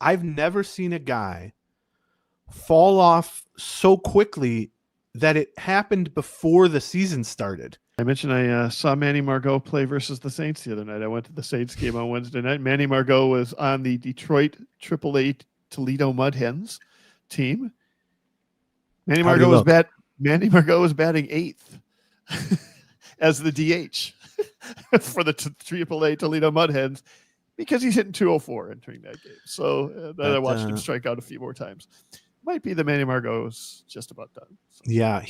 I've never seen a guy fall off so quickly that it happened before the season started. I mentioned I saw Manny Margot play versus the Saints the other night. I went to the Saints game on Wednesday night. Manny Margot was on the Detroit AAA Toledo Mud Hens team. Manny Margot was batting 8th as the DH for the AAA Toledo Mud Hens because he's hitting 204 entering that game. So then I watched him strike out a few more times. Might be the Manny Margot's just about done. So. Yeah,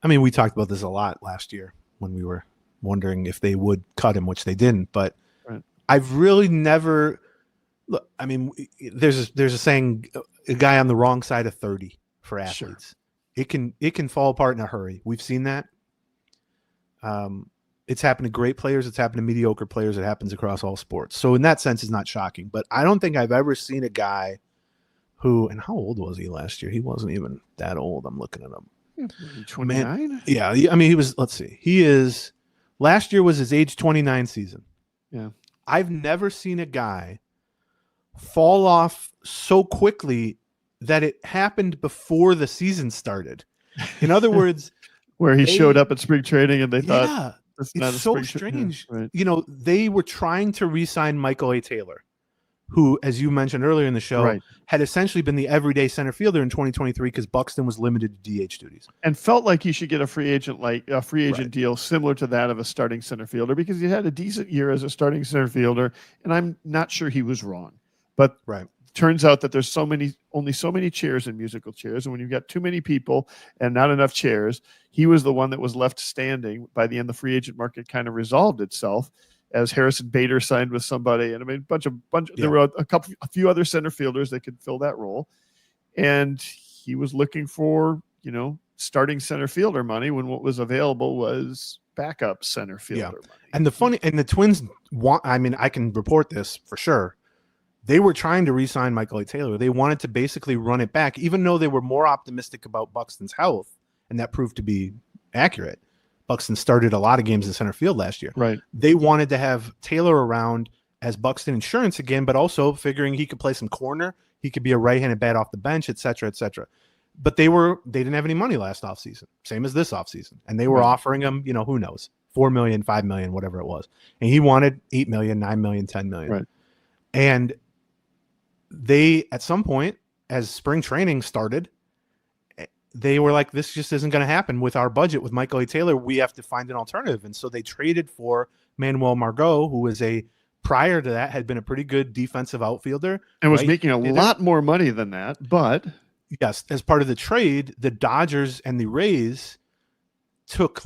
we talked about this a lot last year when we were wondering if they would cut him, which they didn't. But right. I've really never look. I mean, there's a saying: a guy on the wrong side of 30 for athletes. Sure. It can fall apart in a hurry. We've seen that. It's happened to great players. It's happened to mediocre players. It happens across all sports. So in that sense, it's not shocking. But I don't think I've ever seen a guy who, and how old was he last year? He wasn't even that old. I'm looking at him. 29? Yeah. I mean, he was, last year was his age 29 season. Yeah. I've never seen a guy fall off so quickly that it happened before the season started. In other words, where he showed up at spring training and they thought, it's so strange. Right. You know, they were trying to re-sign Michael A. Taylor, who, as you mentioned earlier in the show, had essentially been the everyday center fielder in 2023 because Buxton was limited to DH duties, and felt like he should get a free agent deal similar to that of a starting center fielder because he had a decent year as a starting center fielder, and I'm not sure he was wrong. But turns out that there's only so many chairs in musical chairs, and when you've got too many people and not enough chairs, he was the one that was left standing. By the end, the free agent market kind of resolved itself as Harrison Bader signed with somebody, and I mean, there were a few other center fielders that could fill that role, and he was looking for starting center fielder money when what was available was backup center fielder money. And the Twins want. I mean, I can report this for sure. They were trying to re-sign Michael A. Taylor. They wanted to basically run it back, even though they were more optimistic about Buxton's health, and that proved to be accurate. Buxton started a lot of games in center field last year. Right. They wanted to have Taylor around as Buxton insurance again, but also figuring he could play some corner. He could be a right-handed bat off the bench, et cetera, et cetera. But they didn't have any money last offseason, same as this offseason. And they were offering him, who knows, $4 million, $5 million, whatever it was. And he wanted $8 million, $9 million, $10 million. Right. And they, at some point, as spring training started, they were like, this just isn't going to happen with our budget with Michael A. Taylor. We have to find an alternative. And so they traded for Manny Margot, who was prior to that, had been a pretty good defensive outfielder. And was making a lot more money than that. But yes, as part of the trade, the Dodgers and the Rays took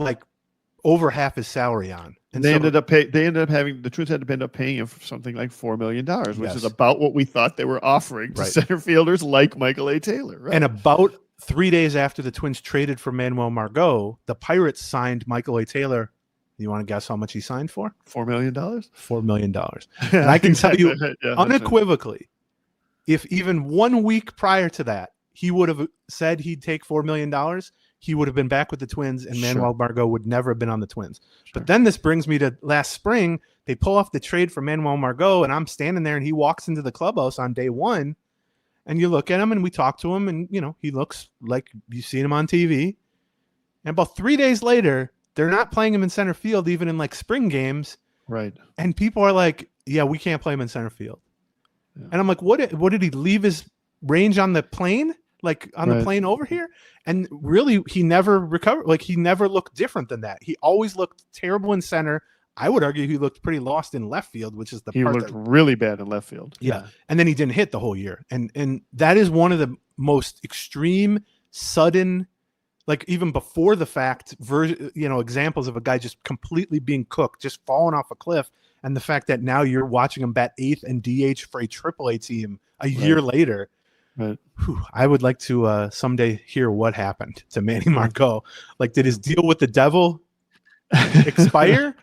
over half his salary on. And the Twins had to end up paying him something like $4 million, which is about what we thought they were offering to center fielders like Michael A. Taylor. Right? And about 3 days after the Twins traded for Manny Margot, the Pirates signed Michael A. Taylor. You want to guess how much he signed for? $4 million? $4 million. And I can tell you unequivocally, if even 1 week prior to that, he would have said he'd take $4 million, he would have been back with the Twins, and Manny Margot would never have been on the Twins. Sure. But then this brings me to last spring. They pull off the trade for Manny Margot, and I'm standing there, and he walks into the clubhouse on day one, and you look at him, and we talk to him, and, he looks like you've seen him on TV. And about 3 days later, they're not playing him in center field, even in spring games. Right. And people are like, yeah, we can't play him in center field. Yeah. And I'm like, what did he leave his range on the plane? The plane over here? And really, he never recovered. He never looked different than that. He always looked terrible in center. I would argue he looked pretty lost in left field, which is he looked really bad in left field. Yeah. And then he didn't hit the whole year. And that is one of the most extreme, sudden, even before the fact, examples of a guy just completely being cooked, just falling off a cliff. And the fact that now you're watching him bat 8th and DH for a AAA team a year later. Right. I would like to someday hear what happened to Manny Margot. Did his deal with the devil expire?